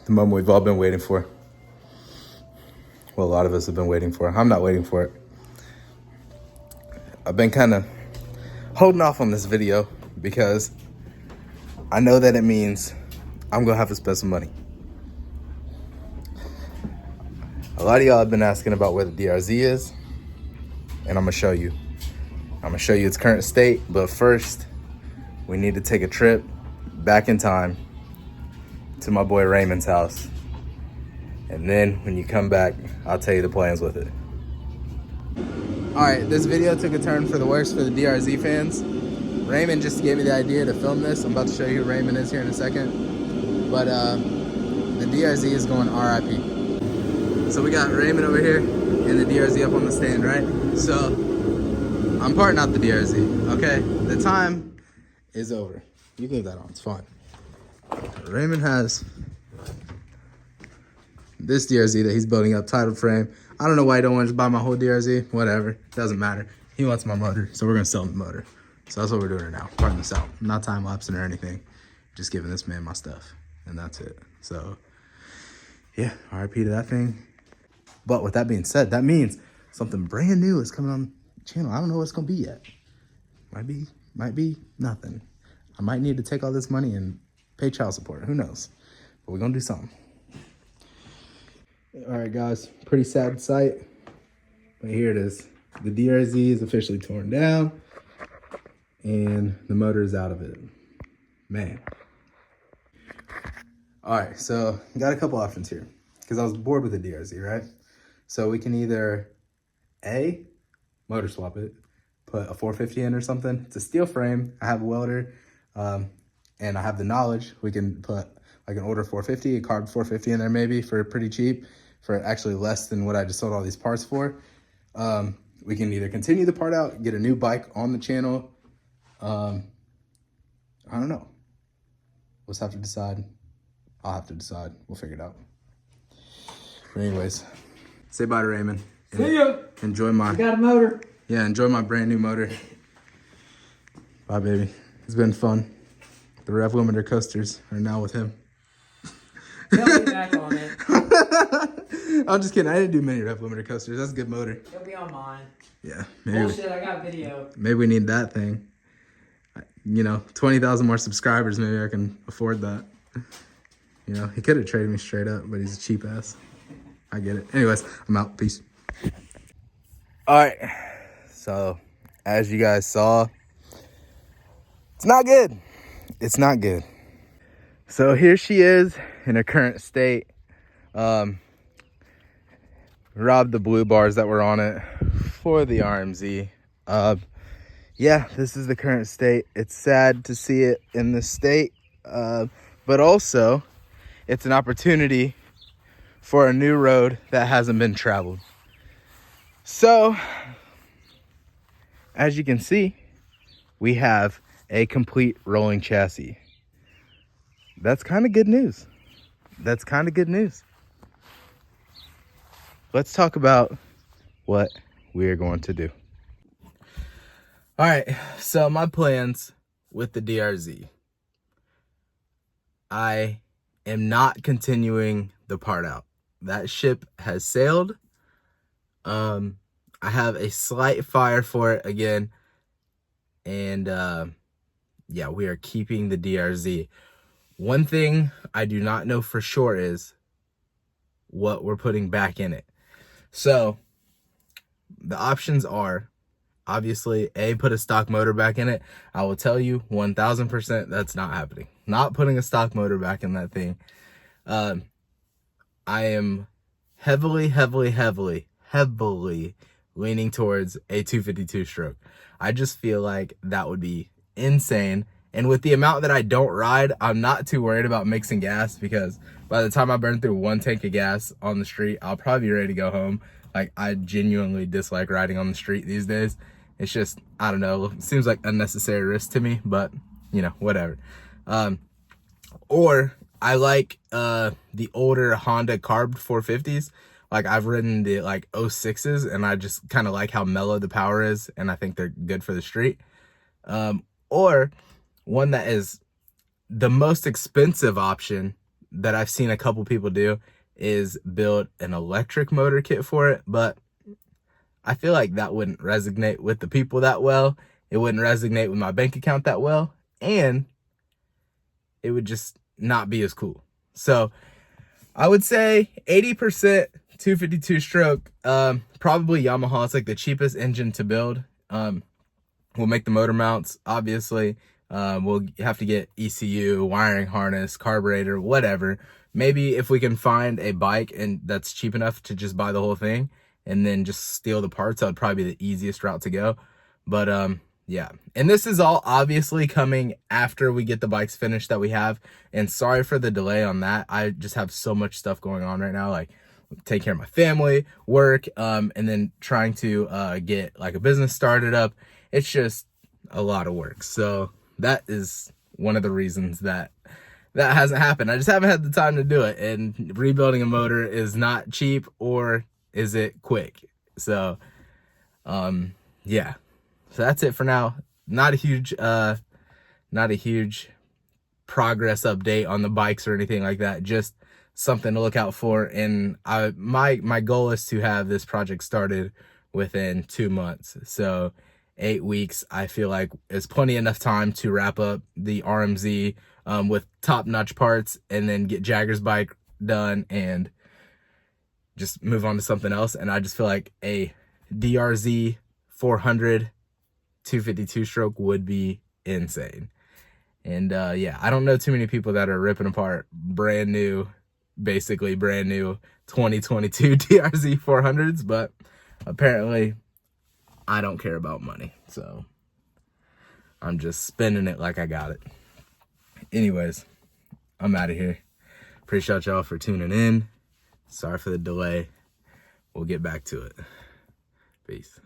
The moment we've all been waiting for. Well, a lot of us have been waiting for it. I'm not waiting for it. I've been kind of holding off on this video because I know that it means I'm going to have to spend some money. A lot of y'all have been asking about where the DRZ is, and I'm going to show you. I'm going to show you its current state, but first, we need to take a trip back in time to my boy Raymond's house. And then when you come back, I'll tell you the plans with it. All right, this video took a turn for the worse for the DRZ fans. Raymond just gave me the idea to film this. I'm about to show you who Raymond is here in a second. But the DRZ is going RIP. So we got Raymond over here and the DRZ up on the stand, right? So I'm parting out the DRZ, okay? The time is over. You can leave that on, it's fine. Raymond has this DRZ that he's building up, titled frame. I don't know why he don't want to just buy my whole DRZ, whatever, doesn't matter. He wants my motor, so we're gonna sell him the motor. So that's what we're doing right now, parting this out. I'm not time-lapsing or anything, just giving this man my stuff, and that's it. So yeah, RIP to that thing. But with that being said, that means something brand new is coming on the channel. I don't know what it's gonna be yet. Might be nothing. I might need to take all this money and pay child support, who knows? But we're gonna do something. All right, guys, pretty sad sight, but here it is. The DRZ is officially torn down and the motor is out of it. Man. All right, so got a couple options here because I was bored with the DRZ, right? So we can either A, motor swap it, put a 450 in or something. It's a steel frame. I have a welder and I have the knowledge. We can put like an order 450, a carb 450 in there maybe for pretty cheap, for actually less than what I just sold all these parts for. We can either continue the part out, get a new bike on the channel. I don't know. We'll just have to decide. I'll have to decide. We'll figure it out. But anyways, say bye to Raymond. See ya. Enjoy my... You got a motor. Yeah, enjoy my brand new motor. Bye, baby. It's been fun. The rev limiter coasters are now with him. He'll be back on it. I'm just kidding. I didn't do many rev limiter coasters. That's a good motor. He'll be on mine. Yeah. Bullshit, I got video. Maybe we need that thing. You know, 20,000 more subscribers. Maybe I can afford that. You know, he could have traded me straight up, but he's a cheap ass. I get it. Anyways, I'm out. Peace. All right. So, as you guys saw, it's not good. It's not good. So here she is in her current state. Robbed the blue bars that were on it for the RMZ. Yeah, this is the current state. It's sad to see it in this state, but also it's an opportunity for a new road that hasn't been traveled. So, as you can see, we have a complete rolling chassis. That's kind of good news. That's kind of good news. Let's talk about what we are going to do. All right, so my plans with the DRZ. I am not continuing the part out. That ship has sailed. I have a slight fire for it again. And yeah, we are keeping the DRZ. One thing I do not know for sure is what we're putting back in it. So the options are, obviously, A, put a stock motor back in it. I will tell you 1000% that's not happening. Not putting a stock motor back in that thing. I am heavily leaning towards a 252 stroke. I just feel like that would be insane. And with the amount that I don't ride, I'm not too worried about mixing gas, because by the time I burn through one tank of gas on the street, I'll probably be ready to go home. Like, I genuinely dislike riding on the street these days. It's just, I don't know, it seems like unnecessary risk to me, but you know, whatever. Or I like the older Honda carb 450s. Like, I've ridden the like 06s, and I just kind of like how mellow the power is, and I think they're good for the street. Or one that is the most expensive option, that I've seen a couple people do is build an electric motor kit for it, but I feel like that wouldn't resonate with the people that well. It wouldn't resonate with my bank account that well, and it would just not be as cool. So I would say 80% 252 stroke, probably Yamaha. It's like the cheapest engine to build. We'll make the motor mounts, obviously. We'll have to get ECU, wiring harness, carburetor, whatever. Maybe if we can find a bike and that's cheap enough to just buy the whole thing and then just steal the parts, that would probably be the easiest route to go. But yeah, and this is all obviously coming after we get the bikes finished that we have. And sorry for the delay on that. I just have so much stuff going on right now, like take care of my family, work, and then trying to get like a business started up. It's just a lot of work. So that is one of the reasons that hasn't happened. I just haven't had the time to do it. And rebuilding a motor is not cheap, or is it quick? So yeah. So that's it for now. Not a huge progress update on the bikes or anything like that. Just something to look out for. And my goal is to have this project started within 2 months. So 8 weeks, I feel like is plenty enough time to wrap up the RMZ with top-notch parts, and then get Jagger's bike done and just move on to something else. And I just feel like a DRZ400 252 stroke would be insane. And yeah, I don't know too many people that are ripping apart basically brand new 2022 DRZ400s, but apparently I don't care about money, so I'm just spending it like I got it. Anyways, I'm out of here. Appreciate y'all for tuning in. Sorry for the delay. We'll get back to it. Peace.